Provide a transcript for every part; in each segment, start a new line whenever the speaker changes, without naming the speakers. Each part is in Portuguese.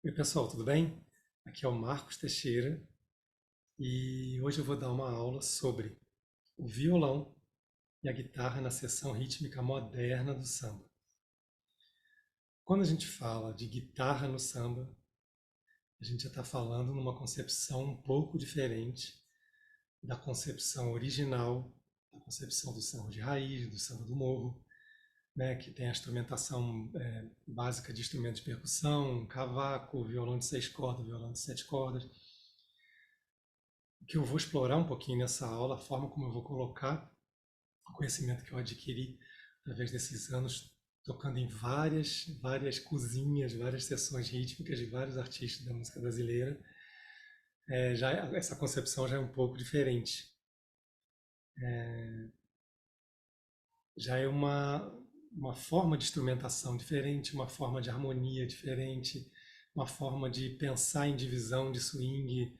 Oi, pessoal, tudo bem? Aqui é o Marcos Teixeira e hoje eu vou dar uma aula sobre o violão e a guitarra na seção rítmica moderna do samba. Quando a gente fala de guitarra no samba, a gente já está falando numa concepção um pouco diferente da concepção original, da concepção do samba de raiz, do samba do morro, né, que tem a instrumentação básica de instrumentos de percussão, cavaco, violão de 6 cordas, violão de 7 cordas. O que eu vou explorar um pouquinho nessa aula, a forma como eu vou colocar o conhecimento que eu adquiri através desses anos, tocando em várias cozinhas, várias sessões rítmicas de vários artistas da música brasileira. Essa concepção já é um pouco diferente. Já é uma forma de instrumentação diferente, uma forma de harmonia diferente, uma forma de pensar em divisão de swing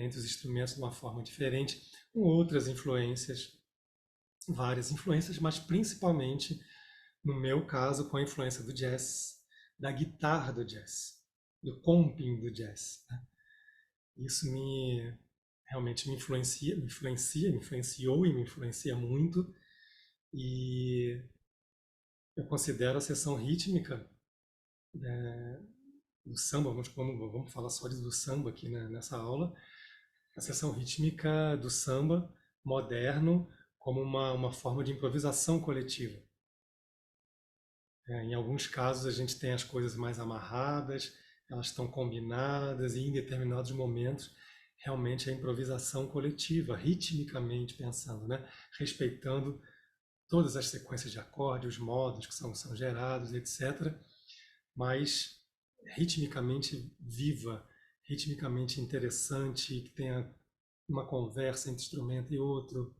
entre os instrumentos de uma forma diferente, com outras influências, várias influências, mas principalmente, no meu caso, com a influência do jazz, da guitarra do jazz, do comping do jazz, né? Isso realmente me influenciou e me influencia muito. E eu considero a seção rítmica do samba, vamos falar só do samba aqui, né, nessa aula, a seção rítmica do samba moderno como uma forma de improvisação coletiva. Em alguns casos a gente tem as coisas mais amarradas, elas estão combinadas e em determinados momentos realmente a improvisação coletiva, ritmicamente pensando, né? Respeitando todas as sequências de acorde, os modos que são gerados, etc. Mas ritmicamente viva, ritmicamente interessante, que tenha uma conversa entre instrumento e outro,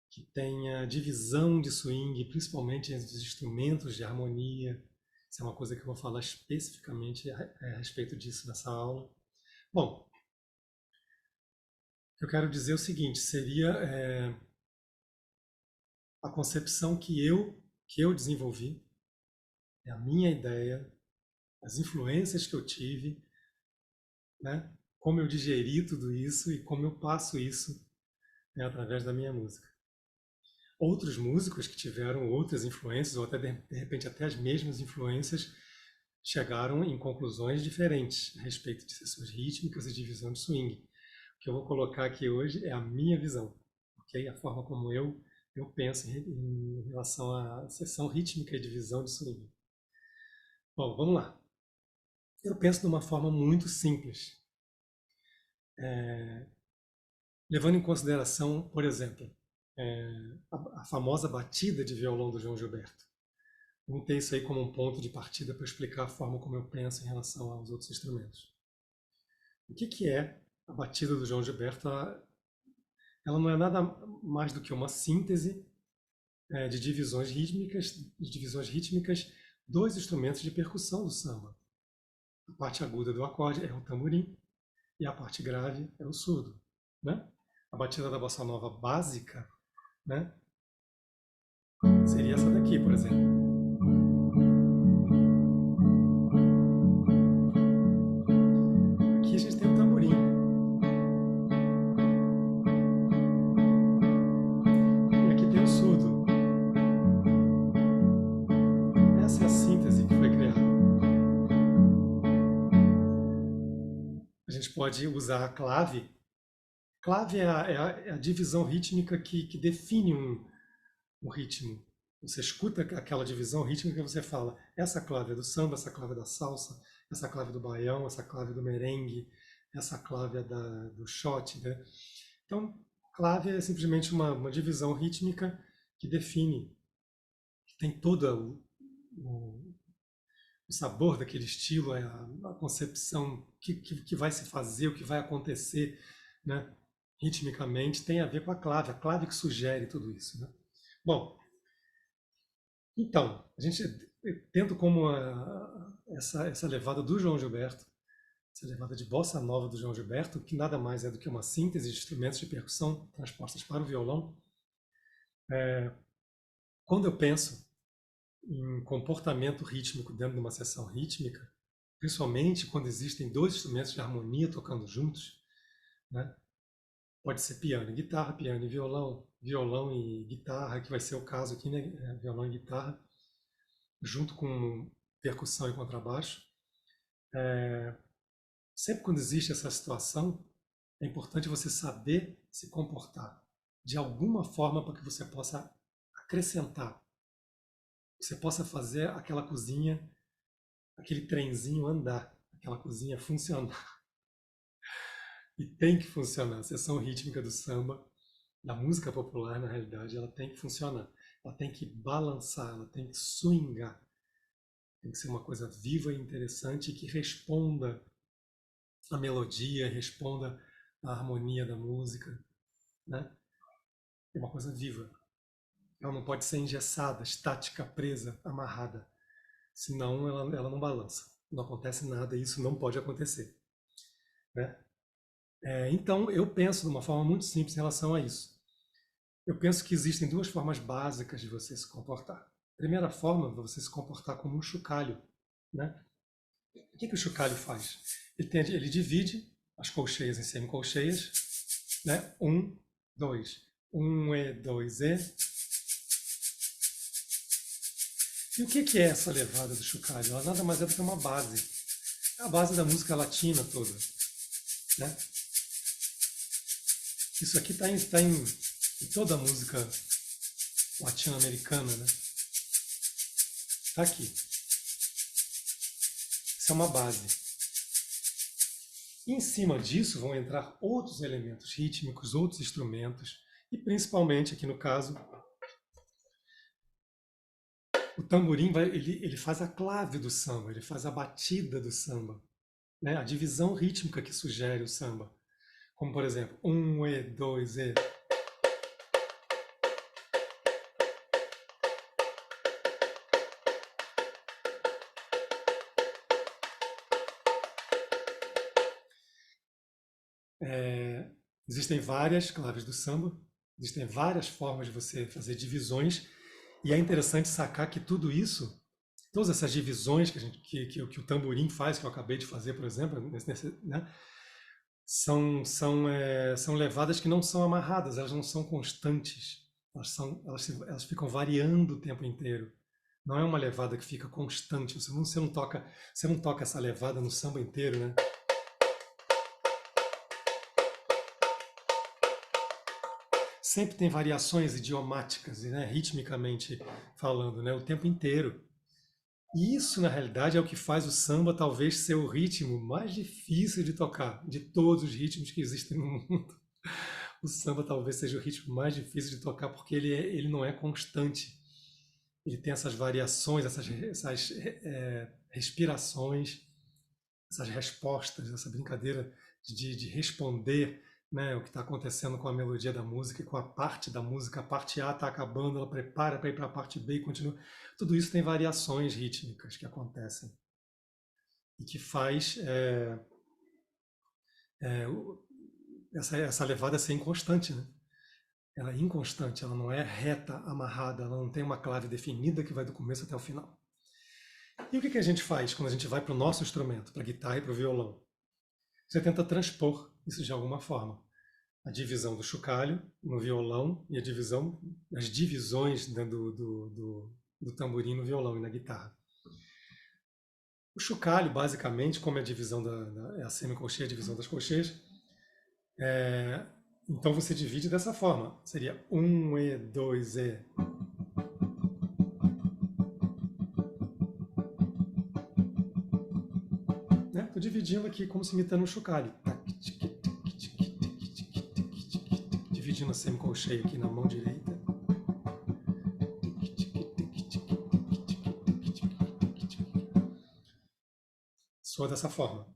que tenha divisão de swing, principalmente entre os instrumentos de harmonia. Isso é uma coisa que eu vou falar especificamente a respeito disso nessa aula. Bom, eu quero dizer o seguinte, seria a concepção que eu desenvolvi, é a minha ideia, as influências que eu tive, né? Como eu digeri tudo isso e como eu passo isso, né, através da minha música. Outros músicos que tiveram outras influências, ou até de repente até as mesmas influências, chegaram em conclusões diferentes a respeito de sessões rítmicas e divisão de swing. O que eu vou colocar aqui hoje é a minha visão, ok? A forma como eu penso em relação à sessão rítmica e divisão de swing. Bom, vamos lá. Eu penso de uma forma muito simples, levando em consideração, por exemplo, a famosa batida de violão do João Gilberto. Vamos ter isso aí como um ponto de partida para explicar a forma como eu penso em relação aos outros instrumentos. O que é a batida do João Gilberto? Ela não é nada mais do que uma síntese de divisões rítmicas dos instrumentos de percussão do samba. A parte aguda do acorde é o tamborim e a parte grave é o surdo, né? A batida da bossa nova básica, né, seria essa daqui, por exemplo. Aqui a gente tem o tamborim e aqui tem o surdo. Essa é a síntese que foi criada. A gente pode usar a clave. Clave é a divisão rítmica que define um ritmo. Você escuta aquela divisão rítmica e você fala: essa clave é do samba, essa clave é da salsa, essa clave é do baião, essa clave é do merengue, essa clave é do shot, né? Então, clave é simplesmente uma divisão rítmica que define, que tem todo o sabor daquele estilo, a concepção que vai se fazer, o que vai acontecer, né? Ritmicamente, tem a ver com a clave que sugere tudo isso, né? Bom, então, a gente tendo como essa levada do João Gilberto, essa levada de bossa nova do João Gilberto, que nada mais é do que uma síntese de instrumentos de percussão transpostos para o violão. Quando eu penso em comportamento rítmico dentro de uma sessão rítmica, principalmente quando existem dois instrumentos de harmonia tocando juntos, né? Pode ser piano e guitarra, piano e violão, violão e guitarra, que vai ser o caso aqui, né? Violão e guitarra, junto com percussão e contrabaixo. Sempre quando existe essa situação, é importante você saber se comportar de alguma forma para que você possa acrescentar, você possa fazer aquela cozinha, aquele trenzinho andar, aquela cozinha funcionar. E tem que funcionar. A seção rítmica do samba, da música popular, na realidade, ela tem que funcionar. Ela tem que balançar, ela tem que swingar. Tem que ser uma coisa viva e interessante que responda à melodia, responda à harmonia da música, né? É uma coisa viva. Ela não pode ser engessada, estática, presa, amarrada. Senão ela não balança. Não acontece nada e isso não pode acontecer, né? Então, eu penso de uma forma muito simples em relação a isso. Eu penso que existem duas formas básicas de você se comportar. A primeira forma é você se comportar como um chocalho, né? O que o chocalho faz? Ele divide as colcheias em semicolcheias, né? Um, dois. Um, e, dois, e. E o que é essa levada do chocalho? Ela nada mais é do que uma base. É a base da música latina toda, né? Isso aqui está em toda a música latino-americana, né? Está aqui. Isso é uma base. E em cima disso vão entrar outros elementos rítmicos, outros instrumentos, e principalmente, aqui no caso, o tamborim ele faz a clave do samba, ele faz a batida do samba, né? A divisão rítmica que sugere o samba. Como, por exemplo, um, e, dois, e. Existem várias claves do samba, existem várias formas de você fazer divisões, e é interessante sacar que tudo isso, todas essas divisões que o tamborim faz, que eu acabei de fazer, por exemplo, né, são levadas que não são amarradas, elas não são constantes, elas ficam variando o tempo inteiro. Não é uma levada que fica constante. Você não toca essa levada no samba inteiro, né? Sempre tem variações idiomáticas, né, ritmicamente falando, né, o tempo inteiro. E isso, na realidade, é o que faz o samba talvez ser o ritmo mais difícil de tocar, de todos os ritmos que existem no mundo. O samba talvez seja o ritmo mais difícil de tocar porque ele não é constante. Ele tem essas variações, essas respirações, essas respostas, essa brincadeira de responder, né, o que está acontecendo com a melodia da música e com a parte da música. A parte A está acabando, ela prepara para ir para a parte B e continua. Tudo isso tem variações rítmicas que acontecem e que faz essa levada ser inconstante, né? Ela é inconstante, ela não é reta, amarrada, ela não tem uma clave definida que vai do começo até o final. E o que a gente faz quando a gente vai para o nosso instrumento, para a guitarra e para o violão? Você tenta transpor isso de alguma forma. A divisão do chocalho no violão e as divisões, né, do tamborim no violão e na guitarra. O chocalho, basicamente, como é a divisão é a semicolcheia, a divisão das colcheias, então você divide dessa forma. Seria um, e, dois, e. Estou dividindo aqui como se imitando um chocalho. Dividindo a semicolcheia aqui na mão direita. Soa dessa forma.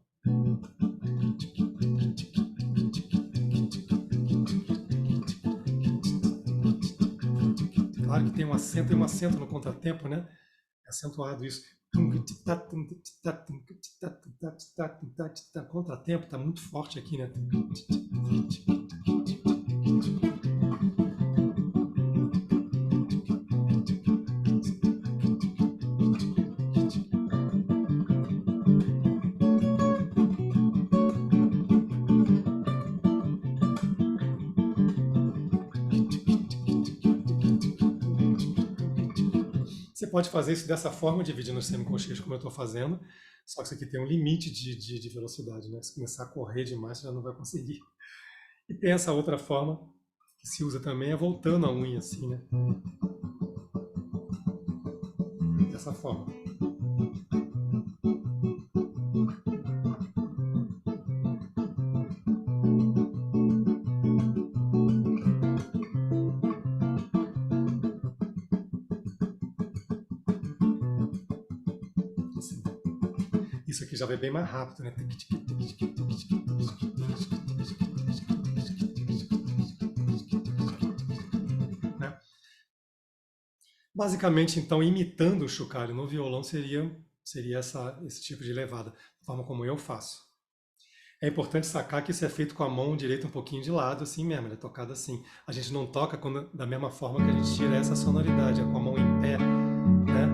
Claro que tem um acento e um acento no contratempo, né? É acentuado isso. Contratempo está muito forte aqui, né? pode fazer isso dessa forma, dividindo as semicolcheias como eu estou fazendo, só que isso aqui tem um limite de velocidade, né? Se começar a correr demais, você já não vai conseguir. E tem essa outra forma, que se usa também, é voltando a unha assim, né? Dessa forma. Assim. Isso aqui já vai bem mais rápido, né? Né? Basicamente, então, imitando o chocalho no violão seria esse tipo de levada, da forma como eu faço. É importante sacar que isso é feito com a mão direita um pouquinho de lado, assim mesmo, ele é tocado assim. A gente não toca da mesma forma que a gente tira essa sonoridade, é com a mão em pé, né?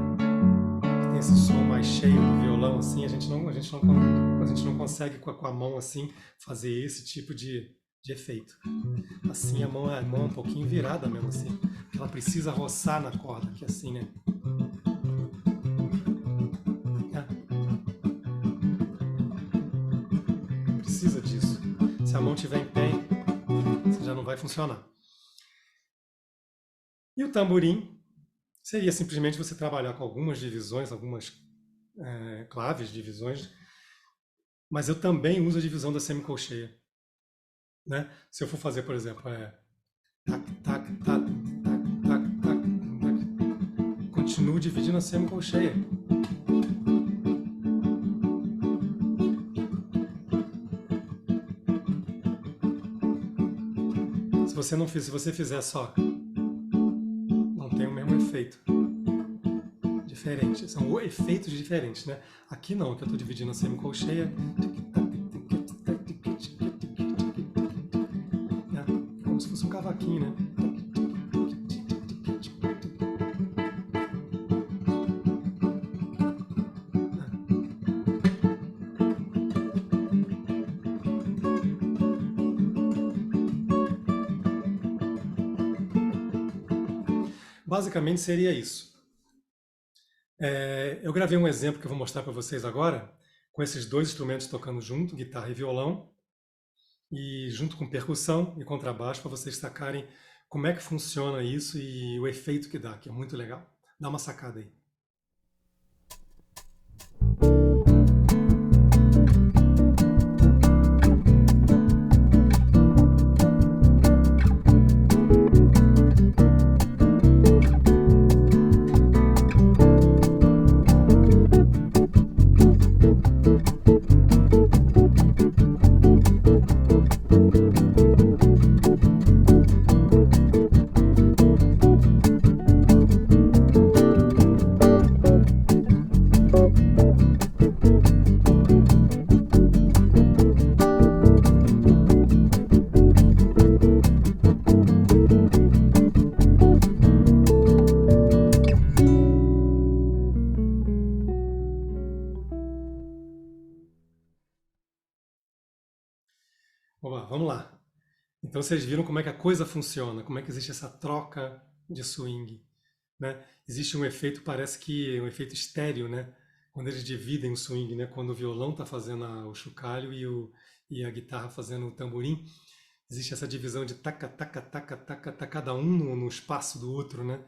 Tem esse som mais cheio do violão, assim, a gente não consegue com a mão assim fazer esse tipo de efeito. Assim a mão é um pouquinho virada mesmo assim, porque ela precisa roçar na corda, que é assim, né? Precisa disso. Se a mão estiver em pé, você já não vai funcionar. E o tamborim seria simplesmente você trabalhar com algumas divisões, algumas claves, divisões, mas eu também uso a divisão da semicolcheia. Né? Se eu for fazer, por exemplo, tac, tac, tac, tac, tac, tac, tac, continuo dividindo a semicolcheia. Se você fizer só, não tem o mesmo efeito. Diferente, são efeitos diferentes, né? Aqui não, aqui eu estou dividindo a semicolcheia. Como se fosse um cavaquinho, né? Basicamente seria isso. Eu gravei um exemplo que eu vou mostrar para vocês agora, com esses dois instrumentos tocando junto, guitarra e violão, e junto com percussão e contrabaixo, para vocês sacarem como é que funciona isso e o efeito que dá, que é muito legal. Dá uma sacada aí. Vamos lá. Então vocês viram como é que a coisa funciona, como é que existe essa troca de swing, né? Existe um efeito, parece que um efeito estéreo, né? Quando eles dividem o swing, né? Quando o violão está fazendo o chocalho e a guitarra fazendo o tamborim, existe essa divisão de taca, taca, taca, taca, taca, cada um no espaço do outro, né?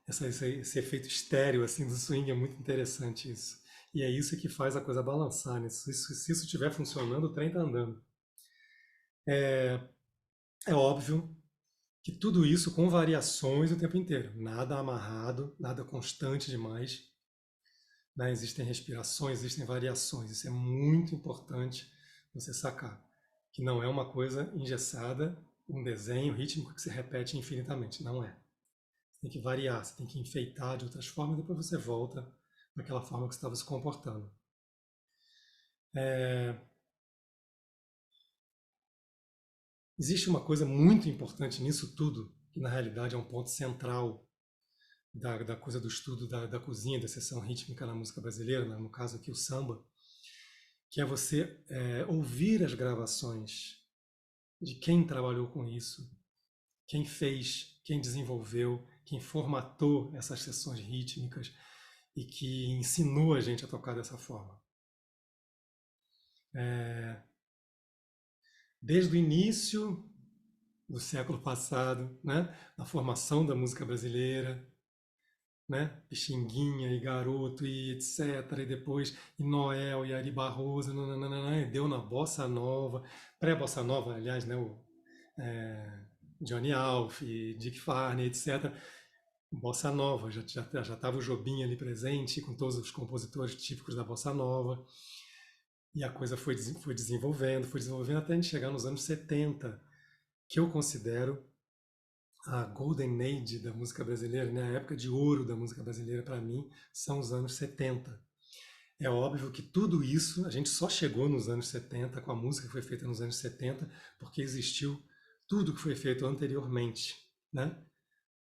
Esse efeito estéreo assim do swing é muito interessante isso. E é isso que faz a coisa balançar, né? Se isso estiver funcionando, o trem está andando. É óbvio que tudo isso com variações o tempo inteiro, nada amarrado, nada constante demais, né? Existem respirações, existem variações, isso é muito importante você sacar, que não é uma coisa engessada, um desenho rítmico que se repete infinitamente, não é. Você tem que variar, você tem que enfeitar de outras formas e depois você volta daquela forma que você estava se comportando. Existe uma coisa muito importante nisso tudo, que na realidade é um ponto central da coisa do estudo da cozinha, da seção rítmica na música brasileira, né? No caso aqui o samba, que é você ouvir as gravações de quem trabalhou com isso, quem fez, quem desenvolveu, quem formatou essas sessões rítmicas, e que ensinou a gente a tocar dessa forma. Desde o início do século passado, né, na formação da música brasileira, né, Pixinguinha e Garoto e etc, e depois e Noel e Ari Barroso, nananana, e deu na Bossa Nova, pré-Bossa Nova, aliás, né, é, Johnny Alf, Dick Farney, etc. Bossa Nova, já estava o Jobim ali presente, com todos os compositores típicos da Bossa Nova, e a coisa foi desenvolvendo até a gente chegar nos anos 70, que eu considero a Golden Age da música brasileira, né? A época de ouro da música brasileira para mim são os anos 70. É óbvio que tudo isso, a gente só chegou nos anos 70 com a música que foi feita nos anos 70 porque existiu tudo que foi feito anteriormente, né?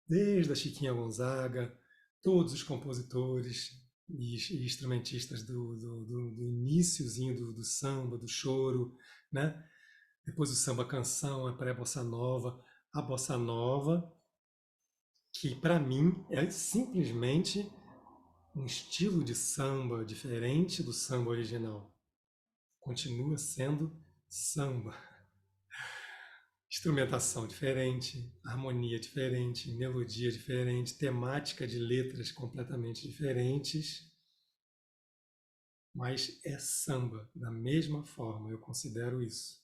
Desde a Chiquinha Gonzaga, todos os compositores e instrumentistas do iniciozinho do samba, do choro, né? Depois o samba canção, a pré-bossa nova, a bossa nova, que para mim é simplesmente um estilo de samba diferente do samba original. Continua sendo samba. Instrumentação diferente, harmonia diferente, melodia diferente, temática de letras completamente diferentes, mas é samba, da mesma forma, eu considero isso.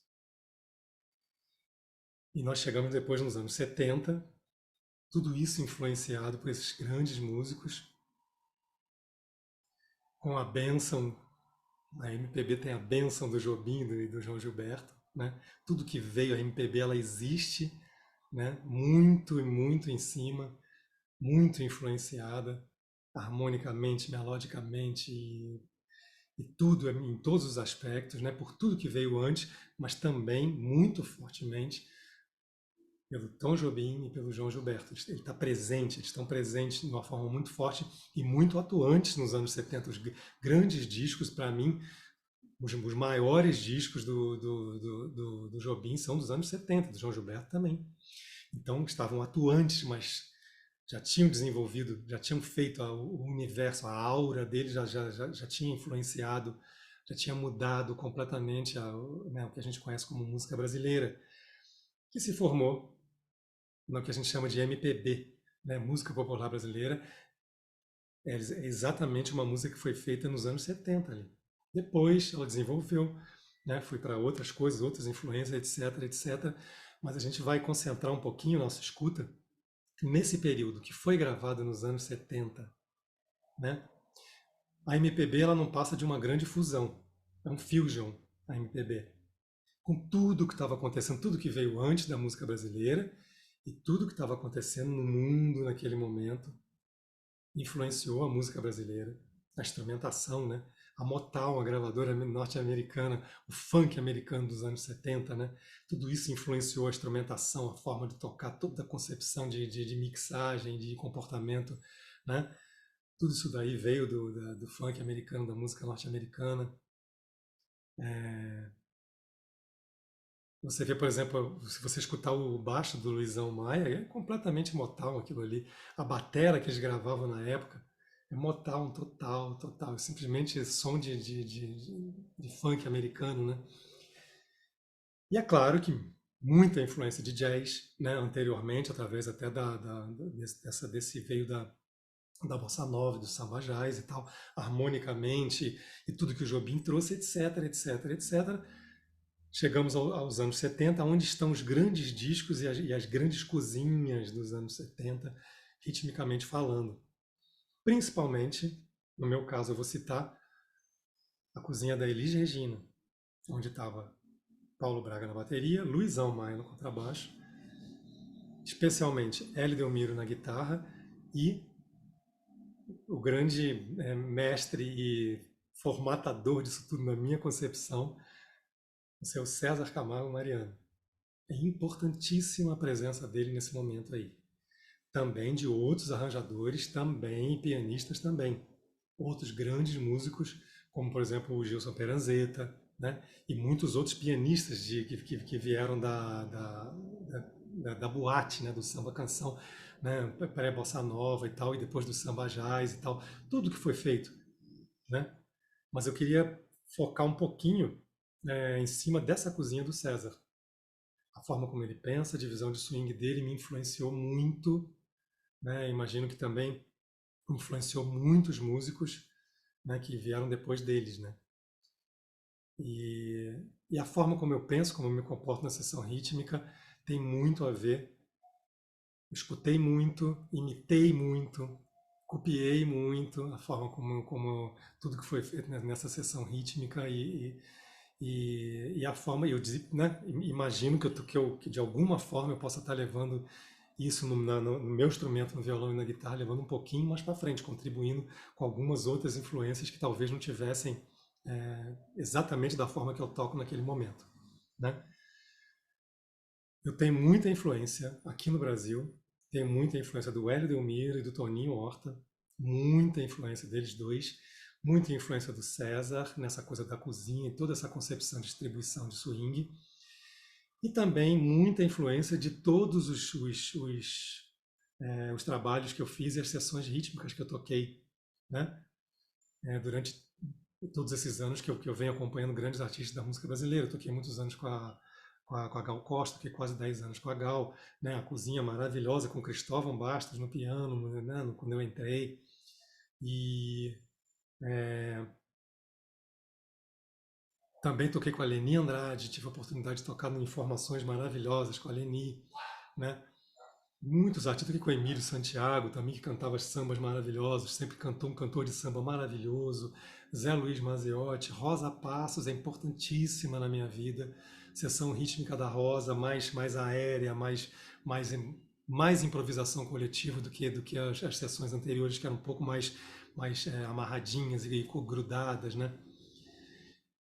E nós chegamos depois nos anos 70, tudo isso influenciado por esses grandes músicos, com a bênção, a MPB tem a bênção do Jobim e do João Gilberto, né? Tudo que veio, a MPB ela existe, né? Muito e muito em cima, muito influenciada, harmonicamente, melodicamente e tudo, em todos os aspectos, né? Por tudo que veio antes, mas também muito fortemente pelo Tom Jobim e pelo João Gilberto. Ele está presente, eles estão presentes de uma forma muito forte e muito atuantes nos anos 70. Os grandes discos, para mim, os maiores discos do Jobim são dos anos 70, do João Gilberto também. Então, estavam atuantes, mas já tinham desenvolvido, já tinham feito o universo, a aura dele já tinha influenciado, já tinha mudado completamente né, o que a gente conhece como música brasileira, que se formou no que a gente chama de MPB, né, música popular brasileira. É exatamente uma música que foi feita nos anos 70 ali. Depois ela desenvolveu, né, foi para outras coisas, outras influências, etc, etc. Mas a gente vai concentrar um pouquinho nossa escuta nesse período que foi gravado nos anos 70, né? A MPB ela não passa de uma grande fusão, é um fusion, a MPB, com tudo que estava acontecendo, tudo que veio antes da música brasileira e tudo que estava acontecendo no mundo naquele momento influenciou a música brasileira, a instrumentação, né? A Motown, a gravadora norte-americana, o funk americano dos anos 70, né? Tudo isso influenciou a instrumentação, a forma de tocar, toda a concepção de mixagem, de comportamento, né? Tudo isso daí veio do funk americano, da música norte-americana. Você vê, por exemplo, se você escutar o baixo do Luizão Maia, é completamente Motown aquilo ali. A batera que eles gravavam na época é Motown total, total. Simplesmente som de funk americano, né? E é claro que muita influência de jazz, né? Anteriormente, através até desse veio da bossa nova, do samba jazz e tal, harmonicamente, e tudo que o Jobim trouxe, etc, etc, etc. Chegamos aos anos 70, onde estão os grandes discos e as grandes cozinhas dos anos 70, ritmicamente falando. Principalmente, no meu caso, eu vou citar a cozinha da Elis Regina, onde estava Paulo Braga na bateria, Luizão Maia no contrabaixo, especialmente Hélio Delmiro na guitarra e o grande mestre e formatador disso tudo na minha concepção, o seu César Camargo Mariano. É importantíssima a presença dele nesse momento aí. Também de outros arranjadores, também pianistas também. Outros grandes músicos, como por exemplo o Gilson Peranzeta, né? E muitos outros pianistas que vieram da boate, né, do samba canção, né, pré-bossa nova e tal, e depois do samba jazz e tal, tudo que foi feito, né? Mas eu queria focar um pouquinho em cima dessa cozinha do César. A forma como ele pensa, a divisão de swing dele me influenciou muito, né? Imagino que também influenciou muitos músicos, né, que vieram depois deles, né? E a forma como eu penso, como eu me comporto na sessão rítmica, tem muito a ver. Escutei muito, imitei muito, copiei muito a forma como tudo que foi feito nessa sessão rítmica e a forma, né, imagino que de alguma forma eu possa estar levando isso no meu instrumento, no violão e na guitarra, levando um pouquinho mais para frente, contribuindo com algumas outras influências que talvez não tivessem exatamente da forma que eu toco naquele momento, né? Eu tenho muita influência aqui no Brasil, tenho muita influência do Hélio Delmiro e do Toninho Horta, muita influência deles dois, muita influência do César nessa coisa da cozinha e toda essa concepção de distribuição de swing, e também muita influência de todos os trabalhos que eu fiz e as sessões rítmicas que eu toquei, né? Durante todos esses anos que eu venho acompanhando grandes artistas da música brasileira. Eu toquei muitos anos com a Gal Costa, toquei quase 10 anos com a Gal, né? A cozinha maravilhosa com Cristóvão Bastos no piano, né? Quando eu entrei. E também toquei com a Leni Andrade, tive a oportunidade de tocar em formações maravilhosas com a Leni, né? Muitos artistas, toquei com o Emílio Santiago também, que cantava sambas maravilhosos, sempre cantou um cantor de samba maravilhoso, Zé Luiz Maziotti, Rosa Passos é importantíssima na minha vida, sessão rítmica da Rosa, mais aérea, mais, mais improvisação coletiva do que as sessões anteriores, que eram um pouco mais amarradinhas e grudadas, né?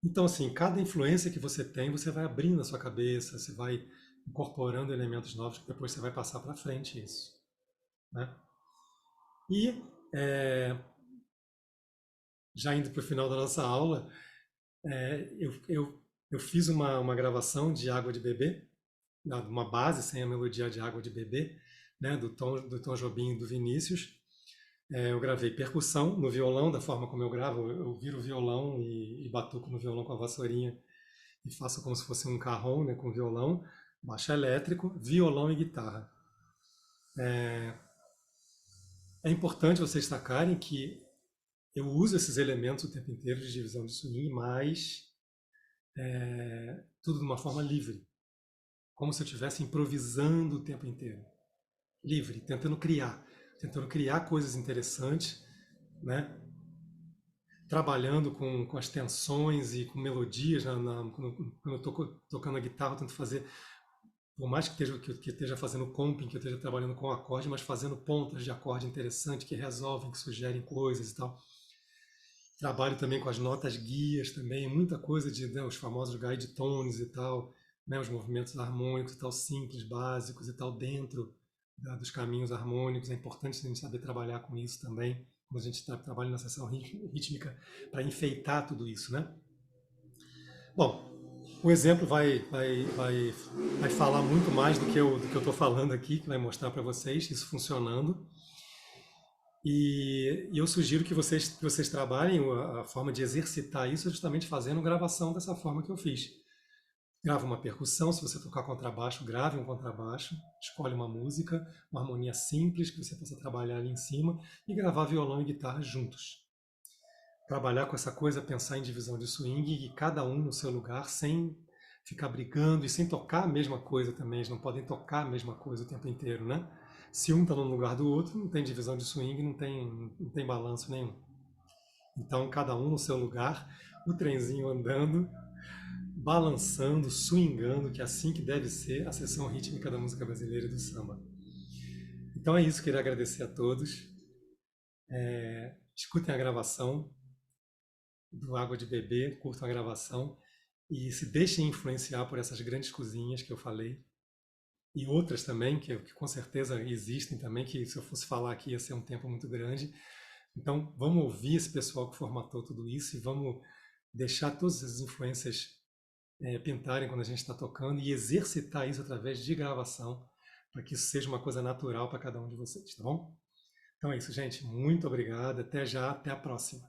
Então, assim, cada influência que você tem, você vai abrindo a sua cabeça, você vai incorporando elementos novos que depois você vai passar para frente isso, né? E é, já indo para o final da nossa aula, eu fiz uma gravação de Água de Bebê, uma base sem a melodia de Água de Bebê, né, do Tom Jobim e do Vinícius. Eu gravei percussão no violão, da forma como eu gravo, eu viro o violão e batuco no violão com a vassourinha e faço como se fosse um carrom, né, com violão, baixo elétrico, violão e guitarra. É importante vocês destacarem que eu uso esses elementos o tempo inteiro de divisão de swing, mas tudo de uma forma livre, como se eu estivesse improvisando o tempo inteiro, livre, tentando criar coisas interessantes, né? Trabalhando com as tensões e com melodias, quando eu estou tocando a guitarra, eu tento fazer, por mais que esteja fazendo comping, que eu esteja trabalhando com acorde, mas fazendo pontas de acorde interessante que resolvem, que sugerem coisas e tal. Trabalho também com as notas guias também, muita coisa de, né, os famosos guide tones e tal, né, os movimentos harmônicos e tal, simples, básicos e tal, dentro dos caminhos harmônicos. É importante a gente saber trabalhar com isso também, quando a gente trabalha na sessão rítmica, para enfeitar tudo isso, né? Bom, o exemplo vai falar muito mais do que eu estou falando aqui, que vai mostrar para vocês isso funcionando. E eu sugiro que vocês trabalhem a forma de exercitar isso justamente fazendo gravação dessa forma que eu fiz. Grava uma percussão, se você tocar contrabaixo, grave um contrabaixo, escolhe uma música, uma harmonia simples que você possa trabalhar ali em cima e gravar violão e guitarra juntos. Trabalhar com essa coisa, pensar em divisão de swing e cada um no seu lugar, sem ficar brigando e sem tocar a mesma coisa também. Eles não podem tocar a mesma coisa o tempo inteiro, né? Se um está no lugar do outro, não tem divisão de swing, não tem balanço nenhum. Então, cada um no seu lugar, o trenzinho andando, balançando, swingando, que é assim que deve ser a sessão rítmica da música brasileira e do samba. Então é isso, queria agradecer a todos. Escutem a gravação do Água de Bebê, curtam a gravação e se deixem influenciar por essas grandes cozinhas que eu falei e outras também, que com certeza existem também, que se eu fosse falar aqui ia ser um tempo muito grande. Então, vamos ouvir esse pessoal que formatou tudo isso e vamos deixar todas as influências pintarem quando a gente está tocando e exercitar isso através de gravação, para que isso seja uma coisa natural para cada um de vocês, tá bom? Então é isso, gente. Muito obrigado. Até já, até a próxima.